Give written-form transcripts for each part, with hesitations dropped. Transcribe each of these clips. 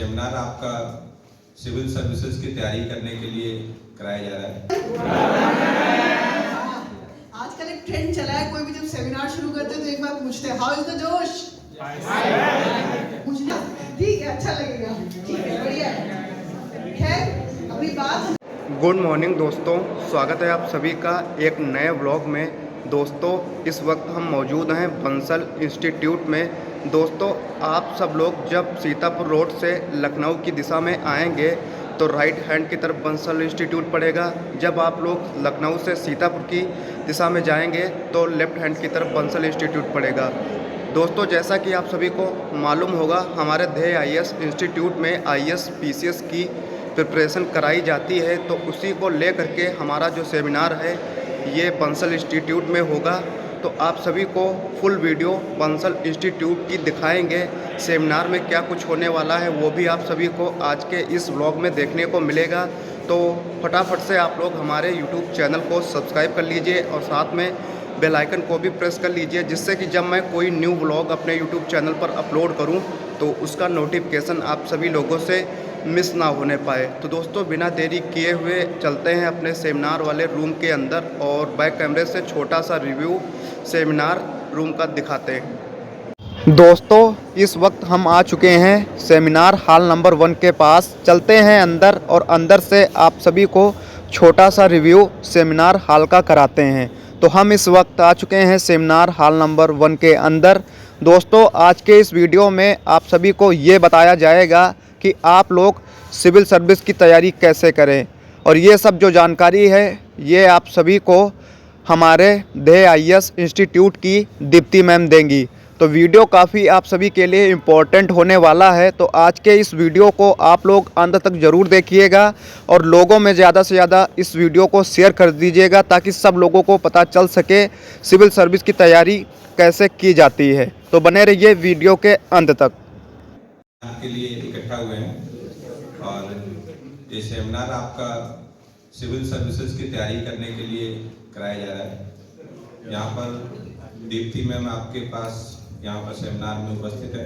Seminar आपका civil services की तैयारी करने के लिए कराया जा रहा है। आजकल एक ट्रेंड चला है, कोई भी जब सेमिनार शुरू करते हैं तो एक बार पूछते हैं, हाउ इज द जोश? पूछना ठीक है, अच्छा लगेगा, ठीक है, बढ़िया है। खैर अभी बात। गुड मॉर्निंग दोस्तों, स्वागत है आप सभी का एक नए व्लॉग में। दोस्तों इस वक्त हम मौजूद हैं बंसल इंस्टीट्यूट में। दोस्तों आप सब लोग जब सीतापुर रोड से लखनऊ की दिशा में आएंगे तो राइट हैंड की तरफ बंसल इंस्टीट्यूट पड़ेगा। जब आप लोग लखनऊ से सीतापुर की दिशा में जाएंगे तो लेफ़्ट हैंड की तरफ बंसल इंस्टीट्यूट पड़ेगा। दोस्तों जैसा कि आप सभी को मालूम होगा, हमारे ध्येय IAS इंस्टीट्यूट में IAS PCS की प्रिपरेशन कराई जाती है, तो उसी को लेकर के हमारा जो सेमिनार है ये बंसल इंस्टीट्यूट में होगा। तो आप सभी को फुल वीडियो बंसल इंस्टीट्यूट की दिखाएंगे। सेमिनार में क्या कुछ होने वाला है वो भी आप सभी को आज के इस व्लॉग में देखने को मिलेगा। तो फटाफट से आप लोग हमारे YouTube चैनल को सब्सक्राइब कर लीजिए और साथ में बेल आइकन को भी प्रेस कर लीजिए, जिससे कि जब मैं कोई न्यू व्लॉग अपने YouTube चैनल पर अपलोड करूं तो उसका नोटिफिकेशन आप सभी लोगों से मिस ना होने पाए। तो दोस्तों बिना देरी किए हुए चलते हैं अपने सेमिनार वाले रूम के अंदर और बैक कैमरे से छोटा सा रिव्यू सेमिनार रूम का दिखाते हैं। दोस्तों इस वक्त हम आ चुके हैं सेमिनार हॉल नंबर 1 के पास। चलते हैं अंदर और अंदर से आप सभी को छोटा सा रिव्यू सेमिनार हॉल का कराते हैं। तो हम इस वक्त आ चुके हैं सेमिनार हॉल नंबर 1 के अंदर। दोस्तों आज के इस वीडियो में आप सभी को ये बताया जाएगा कि आप लोग सिविल सर्विस की तैयारी कैसे करें, और ये सब जो जानकारी है ये आप सभी को हमारे ध्येय IAS इंस्टीट्यूट की दीप्ति मैम देंगी। तो वीडियो काफ़ी आप सभी के लिए इम्पोर्टेंट होने वाला है। तो आज के इस वीडियो को आप लोग अंत तक ज़रूर देखिएगा और लोगों में ज़्यादा से ज़्यादा इस वीडियो को शेयर कर दीजिएगा, ताकि सब लोगों को पता चल सके सिविल सर्विस की तैयारी कैसे की जाती है। तो बने रहिए वीडियो के अंत तक। आपके लिए इकट्ठा हुए हैं और ये सेमिनार आपका सिविल सर्विसेज की तैयारी करने के लिए कराया जा रहा है। यहाँ पर दीप्ति मैम आपके पास यहाँ पर सेमिनार में उपस्थित है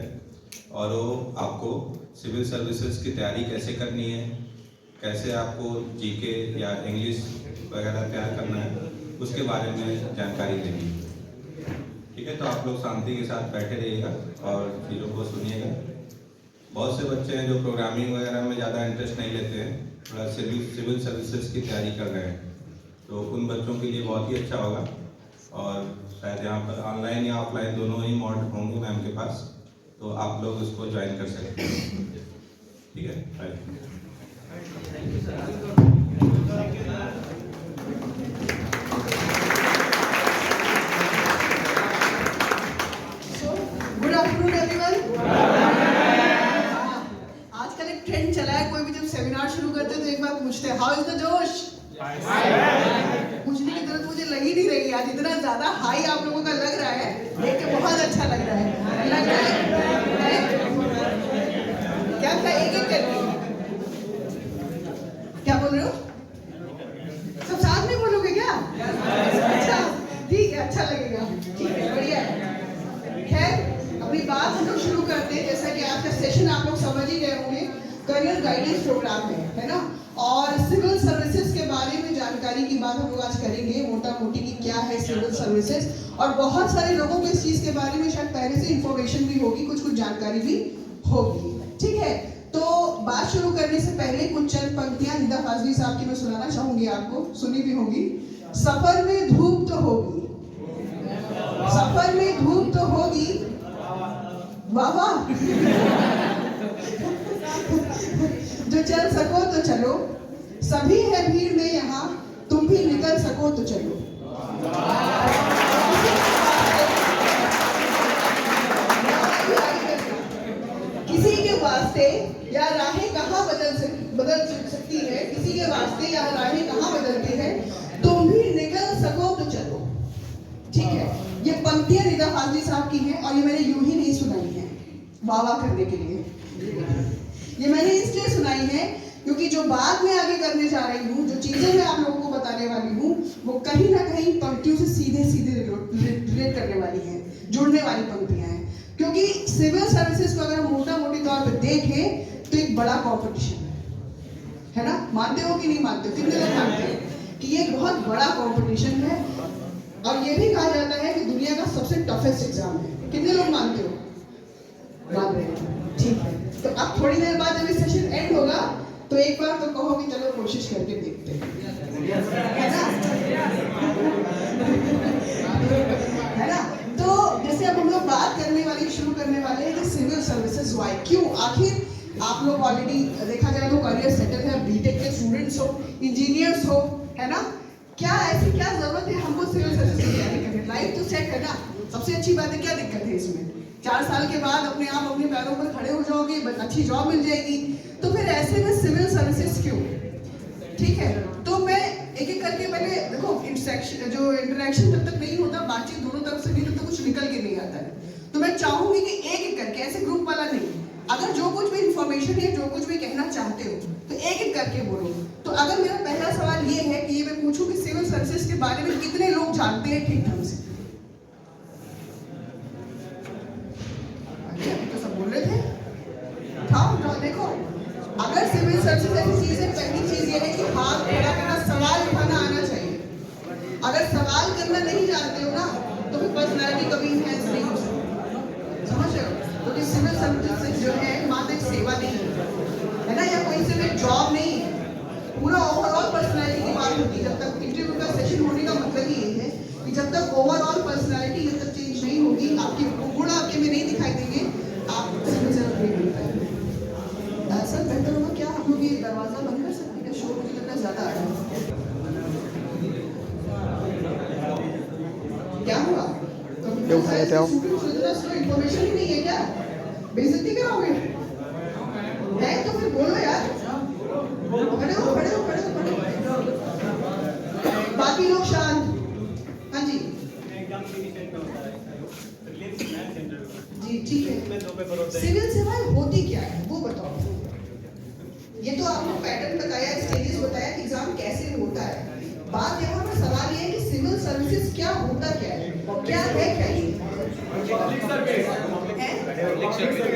और वो आपको सिविल सर्विसेज की तैयारी कैसे करनी है, कैसे आपको GK या इंग्लिश वगैरह तैयार करना है, उसके बारे में जानकारी देंगी। ठीक है, तो आप लोग शांति के साथ बैठे रहिएगा और चीज़ों को सुनिएगा। बहुत से बच्चे हैं जो प्रोग्रामिंग वगैरह में ज़्यादा इंटरेस्ट नहीं लेते हैं, थोड़ा सिविल सर्विसेज की तैयारी कर रहे हैं, तो उन बच्चों के लिए बहुत ही अच्छा होगा। और शायद यहाँ पर ऑनलाइन या ऑफलाइन दोनों ही मोड होंगे मैम के पास, तो आप लोग उसको ज्वाइन कर सकते हैं। ठीक है, गुड आफ्टरनून एवरीवन। आजकल एक ट्रेंड चला है, कोई भी जब सेमिनार शुरू करते हैं तो एक बार पूछते हैं, हाउ इज द जोश? पूछने की जरूरत मुझे लग ही नहीं रही आज, इतना ज्यादा हाई आप लोगों का लग रहा है, देख के बहुत अच्छा लग रहा है। क्या एक एक करके क्या बोल रहे हो? सब साथ में बोलोगे क्या? अच्छा ठीक है, अच्छा लगेगा, ठीक है, बढ़िया है। खैर अभी बात हम लोग शुरू करते हैं। जैसा कि आज का सेशन आप लोग समझ ही गए होंगे, करियर गाइडेंस प्रोग्राम है ना, और सिविल सर्विसेज के बारे में जानकारी की बात हम लोग आज करेंगे, मोटा मोटी की क्या है सिविल सर्विसेज। और बहुत सारे लोगों को इस चीज के बारे में शायद पहले से इंफॉर्मेशन भी होगी, कुछ कुछ जानकारी भी होगी। ठीक है, तो बात शुरू करने से पहले कुछ चंद पंक्तियां निदा फाजली साहब की मैं सुनाना चाहूंगी, आपको सुनी भी होगी। सफर में धूप तो होगी, सफर में धूप तो होगी, वाह वाह, जो चल सको तो चलो, सभी है भीड़ में यहाँ, तुम भी निकल सको तो चलो। किसी के वास्ते या राहें कहाँ बदल सकती है, किसी के वास्ते या राहें कहाँ बदलती है, तुम भी निकल सको तो चलो। ठीक है, ये पंक्तियां निदा फाजली साहब की हैं और ये मैंने यूं ही नहीं सुनाई है वाह वाह करने के लिए, ये मैंने इसलिए सुनाई है क्योंकि जो बात मैं आगे करने जा रही हूँ, जो चीजें मैं आप लोगों को बताने वाली हूँ, वो कहीं ना कहीं पंक्तियों से सीधे सीधे रिलेट करने वाली हैं, जुड़ने वाली पंक्तियां हैं। क्योंकि सिविल सर्विसेज को अगर हम मोटा मोटी तौर पर देखें तो एक बड़ा कंपटीशन है ना? मानते हो कि नहीं मानते हो? कितने लोग मानते हैं कि ये बहुत बड़ा कंपटीशन है और ये भी कहा जाता है कि दुनिया का सबसे टफेस्ट एग्जाम है? कितने लोग मानते हो? मान रहे हैं, ठीक है। तो अब थोड़ी देर बाद जब ये सेशन एंड होगा तो एक बार तो कहो कि चलो कोशिश करके देखते हैं, है ना? है ना? तो जैसे अब हम लोग बात करने वाली शुरू करने वाले हैं कि सिविल सर्विसेज वाई, क्यों, आखिर आप लोग ऑलरेडी देखा जाए तो करियर सेटल है, बीटेक के स्टूडेंट्स हो, इंजीनियर्स हो, है ना? क्या ऐसी क्या जरूरत है हमको सिविल सर्विसेज की तैयारी करने? लाइफ तो सेट है ना, सबसे अच्छी बात है। क्या दिक्कत है इसमें? 4 साल के बाद अपने आप अपने पैरों पर खड़े हो जाओगे, अच्छी जॉब मिल जाएगी, तो फिर ऐसे में सिविल सर्विसेज क्यों? ठीक है, तो मैं एक एक करके पहले देखो, जो इंटरेक्शन जब तक नहीं होता, बातचीत दोनों तरफ से नहीं, तब तक कुछ निकल के नहीं आता है। तो मैं चाहूंगी कि एक एक करके, ऐसे ग्रुप वाला नहीं, अगर जो कुछ भी इंफॉर्मेशन है, जो कुछ भी कहना चाहते हो तो एक एक करके बोलो। तो अगर मेरा पहला सवाल ये है कि ये मैं पूछूं कि सिविल सर्विसेज के बारे में कितने लोग जानते हैं ठीक ढंग से? तो सब बोल रहे थे, उठाओ देखो, अगर सिविल सर्विसेज ऐसी चीज है, पहली चीज ये है कि हाथ खड़ा करना, सवाल उठाना आना चाहिए। अगर सवाल करना नहीं जानते हो ना तो फिर पर्सनैलिटी कभी इनहैंस नहीं हो सकती, समझ रहे हो? क्योंकि सिविल सर्विसेज जो है मात्र एक सेवा नहीं है ना, या कोई सिर्फ एक जॉब नहीं है, पूरा ओवरऑल पर्सनैलिटी की बात होती है। जब तक इंटरव्यू का सेशन होने का मतलब ये है कि जब तक ओवरऑल पर्सनैलिटी जब तक चेंज नहीं होगी, आपके गुण आपके में नहीं दिखाई देंगे, आप सिविल सर्विस नहीं मिल पाएंगे। सर बेहतर होगा क्या हम लोग ये दरवाजा बंद कर सकते हैं? शोर मुझे लग रहा है ज्यादा आ रहा है। क्या हुआ? इंफॉर्मेशन ही नहीं है क्या? बेइज्जती कराओगे? है तो फिर बोलो यार, खड़े हो। बाकी लोग शांत। हाँ जी जी, ठीक है। सिविल सेवाएं होती क्या है वो बताओ। ये तो आपको पैटर्न बताया, स्टेजेस बताया कि एग्जाम कैसे होता है। बात यहाँ पर सवाल ये है कि सिविल सर्विसेज क्या होता क्या है, क्या है क्या ये?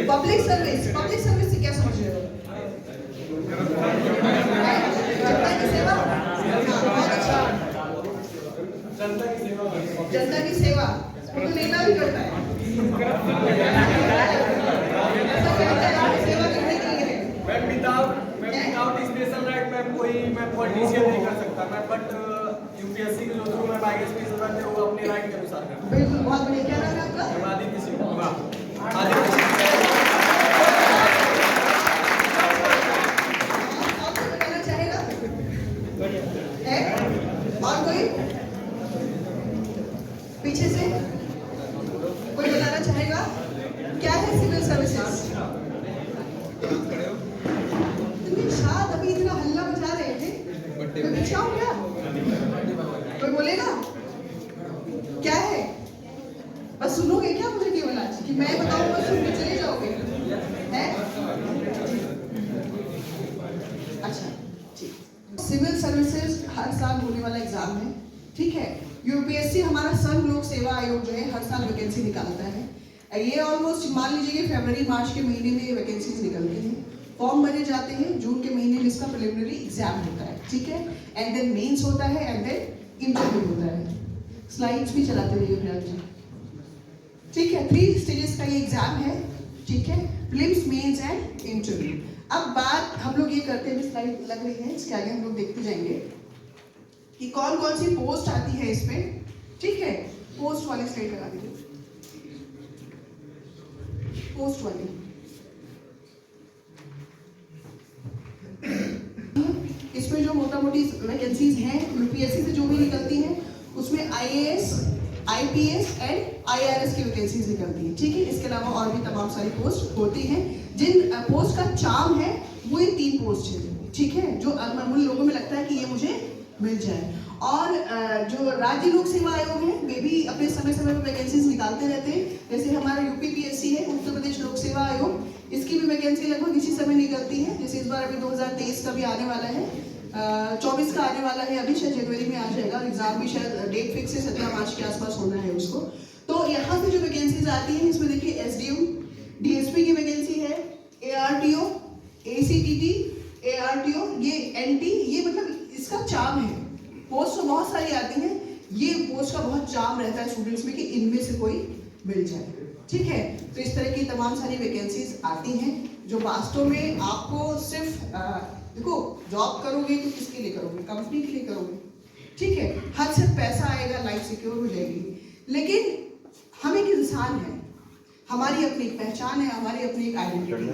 पब्लिक सर्विस से क्या समझ रहे हो? जनता की सेवा। बहुत अच्छा, जनता की सेवा वो तो नेता भी करता है। सेवा करने के लिए विदाउट स्पेशल राइट मैं पॉलिटिशियन नहीं कर सकता मैं, बट यूपीएससी के जो थ्रू मैं बाई स्पेशल राइट है वो अपने राइट के अनुसार करता हूं। बिल्कुल, बहुत बढ़िया। क्या नाम है आपका? आदित्य सिंह। आपको बताना चाहेगा? है? और कोई पीछे से कोई बताना चाहेगा क्या है सिविल सर्विसेज? शायद अभी इतना हल्ला मचा रहे थे, कोई पूछा हो क्या? कोई बोलेगा क्या है? बस सुनोगे क्या मुझे केवल आज कि मैं बताऊंगा, सुन के चले जाओगे? है? अच्छा ठीक। सिविल सर्विसेज हर साल होने वाला एग्जाम है, ठीक है। यूपीएससी हमारा संघ लोक सेवा आयोग जो है हर साल वैकेंसी निकालता है। ये ऑलमोस्ट मान लीजिए कि फरवरी मार्च के महीने में वैकेंसीज निकलती हैं, फॉर्म भरे जाते हैं, जून के महीने में इसका प्रिलिमिनरी एग्जाम होता है, ठीक है। एंड देन मेंस होता है, एंड देन इंटरव्यू होता है। स्लाइड्स भी चलाते रहिए प्रिया जी, ठीक है। 3 स्टेजेस का ये एग्जाम है, ठीक है, प्रीलिम्स, मेंस एंड इंटरव्यू। अब बात हम लोग ये करते हैं, स्लाइड लग रही है, इसके आगे हम लोग देखते जाएंगे कि कौन कौन सी पोस्ट आती है इसमें, ठीक है। पोस्ट वाली स्लाइड लगा दीजिए, पोस्ट वाली। इसमें जो मोटा मोटी वैकेंसीज हैं यूपीएससी से जो भी निकलती हैं, उसमें आईएएस, आईपीएस एंड आईआरएस की वैकेंसीज निकलती हैं, ठीक है। इसके अलावा और भी तमाम सारी पोस्ट होती हैं। जिन पोस्ट का चार्म है वो ये 3 पोस्ट है, ठीक है, जो मामूली लोगों में लगता है कि ये मुझे मिल जाए। और जो राज्य लोक सेवा आयोग है वे भी अपने समय समय पर वैकेंसीज निकालते रहते हैं। जैसे हमारा यूपीपीएससी है, उत्तर प्रदेश लोक सेवा आयोग, इसकी भी वैकेंसी लगभग इसी समय निकलती है। जैसे इस बार अभी 2023 का भी आने वाला है, 24 का आने वाला है, अभी शायद जनवरी में आ जाएगा। एग्जाम भी शायद डेट फिक्स है, 17 मार्च के आसपास होना है उसको। तो यहाँ से जो वैकेंसीज आती हैं, इसमें देखिए एसडीएम, डीएसपी की वैकेंसी है, एआरटीओ, काम रहता है स्टूडेंट्स में कि इनमें से कोई मिल जाए, ठीक है। तो इस तरह की तमाम सारी वैकेंसीज आती हैं जो वास्तव में आपको सिर्फ देखो जॉब करोगे तो किसके लिए करोगे, कंपनी के लिए करोगे, ठीक है। हद से पैसा आएगा, लाइफ सिक्योर हो जाएगी, लेकिन हम एक इंसान है, हमारी अपनी एक पहचान है, हमारी अपनी एक आइडेंटिटी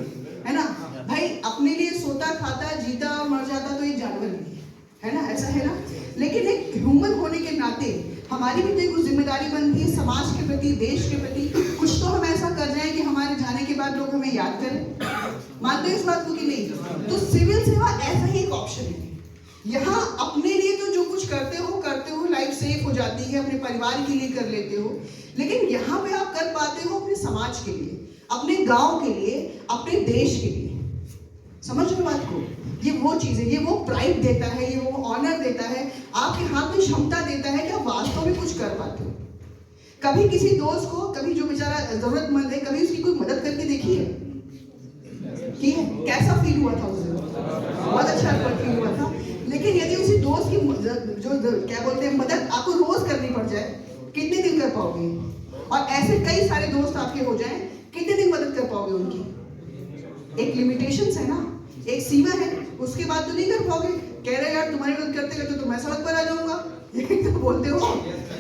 है ना भाई। अपने लिए सोता खाता जीता मर जाता तो एक जानवर नहीं है ना, ऐसा है ना। लेकिन एक ह्यूमन होने के नाते हमारी भी तो कुछ जिम्मेदारी बनती है समाज के प्रति, देश के प्रति। कुछ तो हम ऐसा कर जाएं कि हमारे जाने के बाद लोग हमें याद करें। मानते हो इस बात को कि नहीं? तो सिविल सेवा ऐसा ही एक ऑप्शन है। यहाँ अपने लिए तो जो कुछ करते हो लाइफ सेफ हो जाती है, अपने परिवार के लिए कर लेते हो, लेकिन यहाँ पे आप कर पाते हो अपने समाज के लिए, अपने गांव के लिए, अपने देश के लिए। समझ रहे बात को? ये वो चीज है, ये वो प्राइड देता है, ये वो ऑनर देता है, आपके हाथ में क्षमता देता है कि आप वास्तव में कुछ कर पाते हो। कभी किसी दोस्त को, कभी जो बेचारा जरूरतमंद है, कभी उसकी कोई मदद करके देखी है कि कैसा फील हुआ था उस दिन? बहुत अच्छा फील हुआ था। लेकिन यदि उसी दोस्त की जो क्या बोलते हैं मदद आपको रोज करनी पड़ जाए, कितने दिन कर पाओगे? और ऐसे कई सारे दोस्त आपके हो जाएं, कितने दिन मदद कर पाओगे उनकी? एक लिमिटेशंस है ना, एक सीमा है, उसके बाद तो नहीं कर पाओगे। कह रहे यार तुम्हारी मदद करते करते तो मैं सड़क पर आ जाऊंगा, यही तो बोलते हो,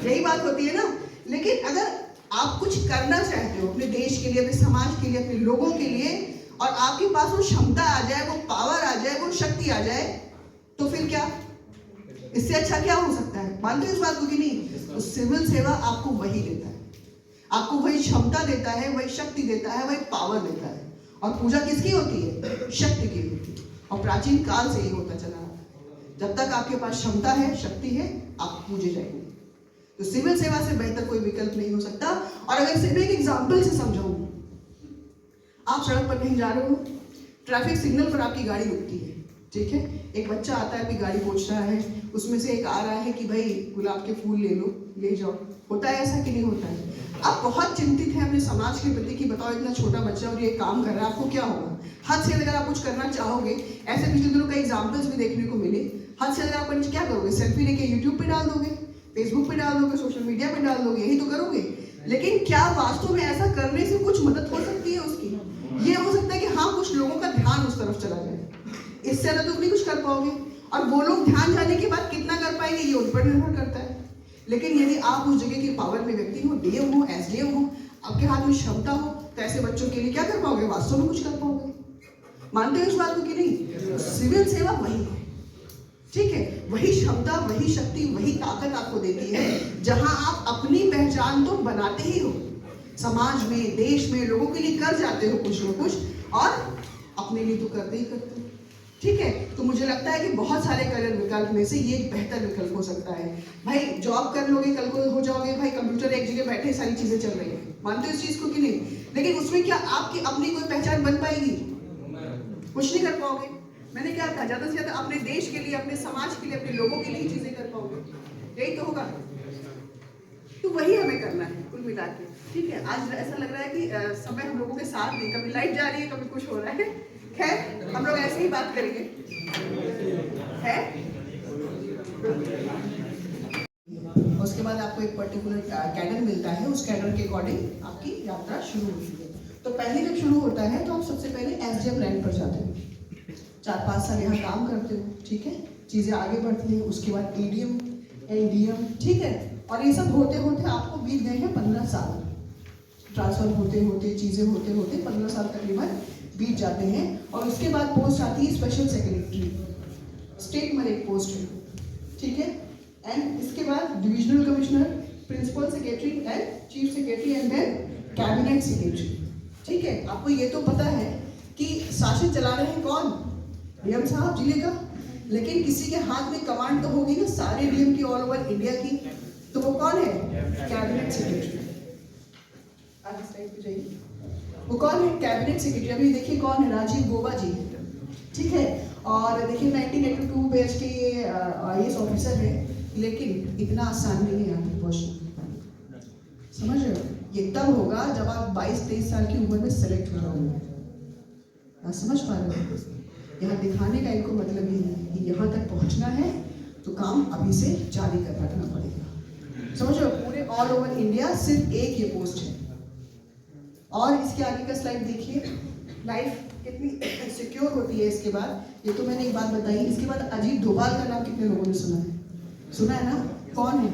यही बात होती है ना। लेकिन अगर आप कुछ करना चाहते हो अपने देश के लिए, अपने समाज के लिए, अपने लोगों के लिए, और आपके पास वो क्षमता आ जाए, वो पावर आ जाए, वो शक्ति आ जाए, तो फिर क्या, इससे अच्छा क्या हो सकता है? मानते हो इस बात को कि नहीं? तो सिविल सेवा आपको वही देता है, आपको वही क्षमता देता है, वही शक्ति देता है, वही पावर देता है। और पूजा किसकी होती है? शक्ति की होती है। और प्राचीन काल से ही होता चला रहा है। जब तक आपके पास क्षमता है, शक्ति है, आप पूजे जाएंगे। तो सिविल सेवा से बेहतर कोई विकल्प नहीं हो सकता। और अगर सिर्फ एक एग्जाम्पल से समझाऊं, आप सड़क पर कहीं जा रहे हो, ट्रैफिक सिग्नल पर आपकी गाड़ी रुकती है, ठीक है। एक बच्चा आता है, आपकी गाड़ी पहुंच रहा है, उसमें से एक आ रहा है कि भाई गुलाब के फूल ले लो, ले जाओ। होता है ऐसा कि नहीं होता है? आप बहुत चिंतित हैं अपने समाज के प्रति कि बताओ इतना छोटा बच्चा और ये काम कर रहा है, आपको क्या होगा? हद से अगर आप कुछ करना चाहोगे, ऐसे पिछले दिनों कई एग्जाम्पल्स भी देखने को मिले, हद से अगर आप क्या करोगे? सेल्फी लेके यूट्यूब पे डाल दोगे, फेसबुक पे डाल दोगे, सोशल मीडिया पे डाल दोगे, यही तो करोगे। लेकिन क्या वास्तव में ऐसा करने से कुछ मदद हो सकती है उसकी? ये हो सकता है कि हाँ, कुछ लोगों का ध्यान उस तरफ चला जाए, इससे ज्यादा तो नहीं कुछ कर पाओगे। और वो लोग ध्यान जाने के बाद कितना कर पाएंगे ये उन पर निर्भर करता है। लेकिन यदि आप उस जगह के पावर में व्यक्ति हो, डीएम हो, एसडीएम हो, आपके हाथ में क्षमता हो, तो ऐसे बच्चों के लिए क्या कर पाओगे? वास्तव में कुछ कर पाओगे। मानते हो इस बात को कि नहीं? सिविल सेवा वही है, ठीक है। वही क्षमता, वही शक्ति, वही ताकत आपको देती है, जहां आप अपनी पहचान तो बनाते ही हो, समाज में, देश में, लोगों के लिए कर जाते हो कुछ ना कुछ, और अपने लिए तो करते ही करते हो, ठीक है। तो मुझे लगता है कि बहुत सारे करियर विकल्प में से ये एक बेहतर विकल्प हो सकता है। भाई जॉब कर लोगे, कल को हो जाओगे भाई कंप्यूटर, एक जगह बैठे सारी चीजें चल रही है, मानते हो इस चीज को कि नहीं? लेकिन उसमें क्या आपकी अपनी कोई पहचान बन पाएगी? कुछ नहीं कर पाओगे। मैंने क्या कहा, ज्यादा से ज्यादा अपने देश के लिए, अपने समाज के लिए, अपने लोगों के लिए चीजें कर पाओगे, यही तो होगा। तो वही हमें करना है कुल मिला के, ठीक है। आज ऐसा लग रहा है कि समय हम लोगों के साथ नहीं, कभी लाइट जा रही है, कभी कुछ हो रहा है। खैर हम लोग ऐसे ही बात करेंगे, है। उसके बाद आपको एक पर्टिकुलर कैडर मिलता है, उस कैडर के अकॉर्डिंग आपकी यात्रा शुरू होती है। तो पहले जब शुरू होता है तो आप सबसे पहले एसडीएम रैंक पर जाते हो, 4-5 साल यहाँ काम करते हो, ठीक है। चीजें आगे बढ़ती हैं, उसके बाद एडीएम, एलडीएम, ठीक है। और ये सब होते होते आपको बीत गए हैं 15 साल, ट्रांसफर होते होते, चीजें होते होते 15 साल तकरीबन बीत जाते हैं। और उसके बाद पोस्ट आती है स्पेशल सेक्रेटरी, स्टेट में एक पोस्ट है, ठीक है। एंड इसके बाद divisional commissioner, principal secretary and chief secretary and then cabinet secretary, ठीक है। आपको ये तो पता है कि शासन चला रहे हैं कौन? डीएम साहब जिले का, लेकिन किसी के हाथ में कमांड तो होगी ना सारे डीएम की, ऑल ओवर इंडिया की, तो वो कौन है? Cabinet secretary. आगे स्लाइड पे जाइए, वो कौन है? Cabinet secretary. अभी देखिए कौन है? राजीव गौबा जी, ठीक है। और देखिए 1982 बैच के ये आईएएस ऑफिसर है, लेकिन इतना आसान नहीं है यहाँ तक पहुँचना, समझ रहे हो? ये तब होगा जब आप 22-23 साल की उम्र में सेलेक्ट हो जाओगे। आप समझ पा रहे हो? यहाँ दिखाने का इनको मतलब ये है कि यहाँ तक पहुँचना है तो काम अभी से जारी कर रखना पड़ेगा, समझ रहे हो? पूरे ऑल ओवर इंडिया सिर्फ एक ये पोस्ट है। और इसके आगे का स्लाइड देखिए, लाइफ कितनी सिक्योर होती है इसके बाद। ये तो मैंने एक बात बताई। इसके बाद अजीत डोभाल का नाम कितने लोगों ने सुना है? सुना है ना? कौन है?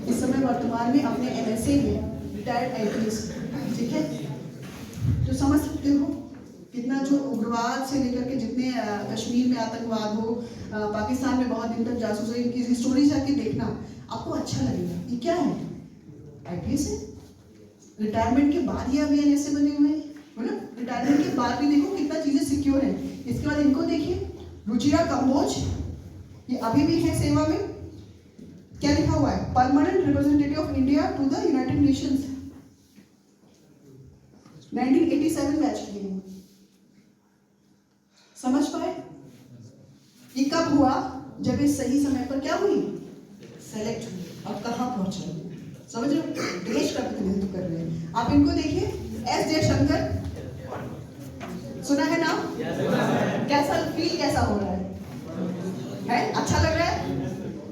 इस समय वर्तमान में अपने NSA में रिटायर्ड IPS, ठीक है। तो समझ सकते हो कितना जो उग्रवाद से लेकर के जितने कश्मीर में आतंकवाद हो, पाकिस्तान में बहुत दिन तक जासूसी, इनकी स्टोरी जाके देखना आपको अच्छा लगेगा। ये क्या है? IPS है। रिटायरमेंट के बाद ये अभी NSA बने हुए हैं, मतलब रिटायरमेंट के बाद भी देखो कितना चीजें सिक्योर है। इसके बाद इनको देखिए, रुचिरा कंबोज, ये अभी भी है सेवा में। क्या लिखा हुआ है? Permanent representative of India to the United Nations, 1987 batch की है। समझ पाए? ये कब हुआ? जब ये सही समय पर क्या हुई? सेलेक्ट हुई। अब कहां पहुंचे? समझ रहे हो? देश का प्रतिनिधित्व कर रहे हैं। आप इनको देखिए, S जयशंकर, सुना है नाम? कैसा फील, कैसा हो रहा है? अच्छा लग रहा है?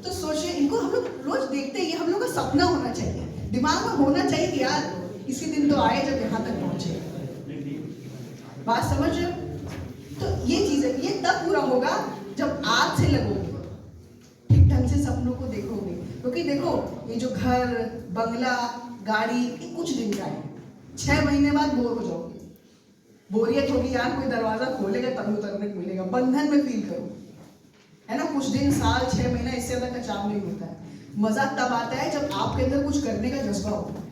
तो सोचिए, इनको हम लोग रोज देखते हैं। ये हम लोग का सपना होना चाहिए, दिमाग में होना चाहिए कि यार इसी दिन तो आए जब यहाँ तक पहुंचे। बात समझ रहे हो? तो ये चीजें ये तब पूरा होगा जब आज से लगोगे, ठीक ढंग से सपनों को देखोगे। क्योंकि देखो, ये जो घर, बंगला, गाड़ी, ये कुछ दिन का है। 6 महीने बाद बोर हो जाओगे, बोरियत होगी, यार कोई दरवाजा खोलेगा तब उतरने को मिलेगा। बंधन में फील करो, है ना? कुछ दिन, साल, 6 महीना, इससे ज्यादा कचाव नहीं होता है। मजा तब आता है जब आपके अंदर कुछ करने का जज्बा होता है,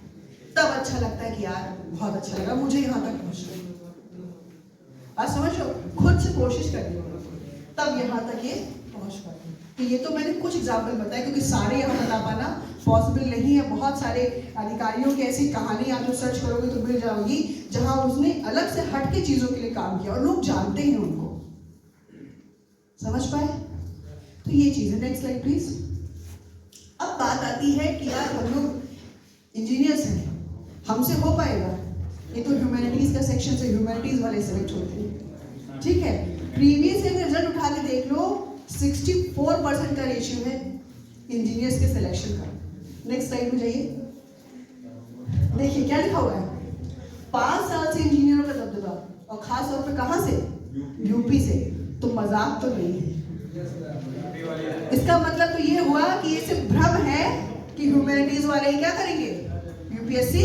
तब अच्छा लगता है कि यार बहुत अच्छा लगा मुझे यहाँ तक पहुंचना। आज समझो, खुद से कोशिश करनी होगी तब यहाँ तक ये पहुंच पाते। तो ये तो मैंने कुछ एग्जाम्पल बताए, क्योंकि सारे यहाँ बता पाना पॉसिबल नहीं है। बहुत सारे अधिकारियों की ऐसी कहानी आप जो सर्च करोगे तो मिल जाओगी, जहां उसने अलग से हट के चीजों के लिए काम किया और लोग जानते हैं उनको। समझ पाए? तो ये चीज है। Next slide please. अब बात आती है कि यार हम लोग इंजीनियर्स हैं, हमसे हो पाएगा? ये तो ह्यूमैनिटीज का सेक्शन से ह्यूमैनिटीज वाले सेलेक्ट होते हैं, ठीक है। प्रीवियस ईयर रिजल्ट उठा के देख लो, 64% का रेशियो है इंजीनियर्स के सिलेक्शन का। नेक्स्ट स्लाइड में जाइए, देखिए क्या लिखा हुआ है। 5 साल से इंजीनियरों का दबदबा, और खास तौर पे कहां से? यूपी से। तो मजाक तो नहीं है। इसका मतलब तो ये हुआ कि ये सिर्फ भ्रम है कि ह्यूमैनिटीज वाले ही क्या करेंगे? यूपीएससी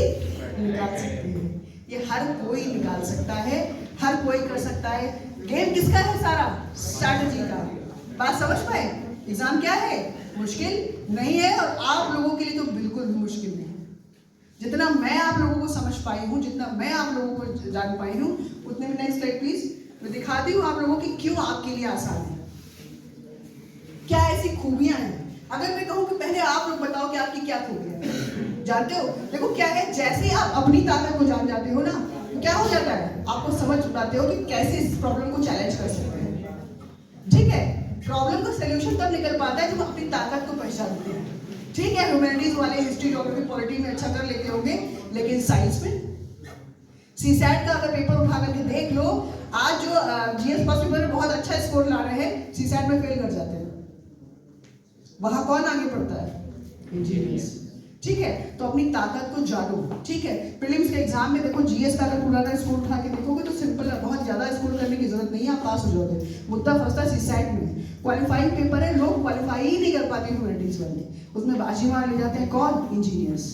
निकाल सकते हैं। ये हर कोई निकाल सकता है, हर कोई कर सकता है। गेम किसका है? सारा स्ट्रैटेजी का। बात समझ पाए? एग्जाम क्या है? मुश्किल नहीं है, और आप लोगों के लिए तो बिल्कुल भी मुश्किल नहीं है। जितना मैं आप लोगों को समझ पाई हूँ, जितना मैं आप लोगों को जान पाई हूँ, उतने में। Next slide please. मैं दिखाती हूँ आप लोगों की क्यों आपके लिए आसान है, क्या ऐसी खूबियां हैं। अगर मैं कहूँ कि पहले आप लोग बताओ कि आपकी क्या खूबियां हैं, जानते हो? देखो क्या है, जैसे आप अपनी ताकत को जान जाते हो ना, तो क्या हो जाता है, आपको समझ पाते हो कि कैसे इस प्रॉब्लम को चैलेंज कर सकते हैं। ठीक है, प्रॉब्लम का सलूशन तब निकल पाता है जब अपनी ताकत को पहचानते हैं। ठीक है, ह्यूमैनिटीज वाले हिस्ट्री, ज्योग्राफी, पॉलिटी में अच्छा कर लेते होंगे, लेकिन साइंस में सीसैट का अगर पेपर उठा करके देख लो, आज जो जीएस फर्स्ट पेपर में बहुत अच्छा स्कोर ला रहे हैं, सीसैट में फेल कर जाते हैं। वहां कौन आगे बढ़ता है? इंजीनियर्स। ठीक है, तो अपनी ताकत को जानो। ठीक है, प्रीलिम्स के एग्जाम में देखो, जीएस का अगर पुराना स्कोर उठा के देखोगे तो सिंपल है, बहुत ज्यादा स्कोर करने की जरूरत नहीं है, आप पास हो जाओगे। मुद्दा फंसता सीसैट में, क्वालिफाइंग पेपर है, लोग क्वालिफाई ही नहीं कर पाते ह्यूमैनिटीज वाले, उसमें बाजी मार ले जाते हैं। कौन? इंजीनियर्स।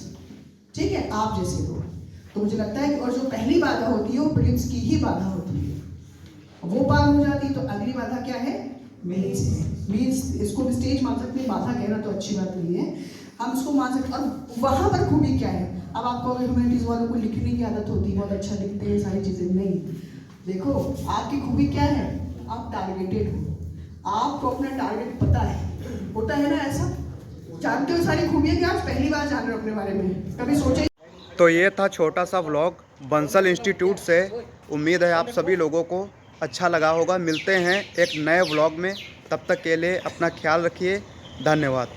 ठीक है, आप जैसे लोग। तो मुझे लगता है कि और जो पहली बाधा होती है वो प्रीलिम्स की ही बाधा होती है, वो पार हो जाती तो अगली बाधा क्या है? मेंस है। मेंस, इसको भी स्टेज मान सकते हैं, बाधा कहना तो अच्छी बात नहीं है, हम इसको मान सकते हैं। और वहां पर खूबी क्या है? अब आपको ह्यूमैनिटीज वालों को लिखने की आदत होती है, बहुत अच्छा लिखते हैं, सारी चीजें। नहीं, देखो आपकी खूबी क्या है? आप टारगेटेड हो, आपको अपना टारगेट पता है। होता है ना ऐसा? जानते हो सारी खूबियां कि आज पहली बार जान रहे हो अपने बारे में, कभी सोचे? तो ये था छोटा सा व्लॉग बंसल इंस्टीट्यूट से। उम्मीद है आप सभी लोगों को अच्छा लगा होगा। मिलते हैं एक नए व्लॉग में, तब तक के लिए अपना ख्याल रखिए। धन्यवाद।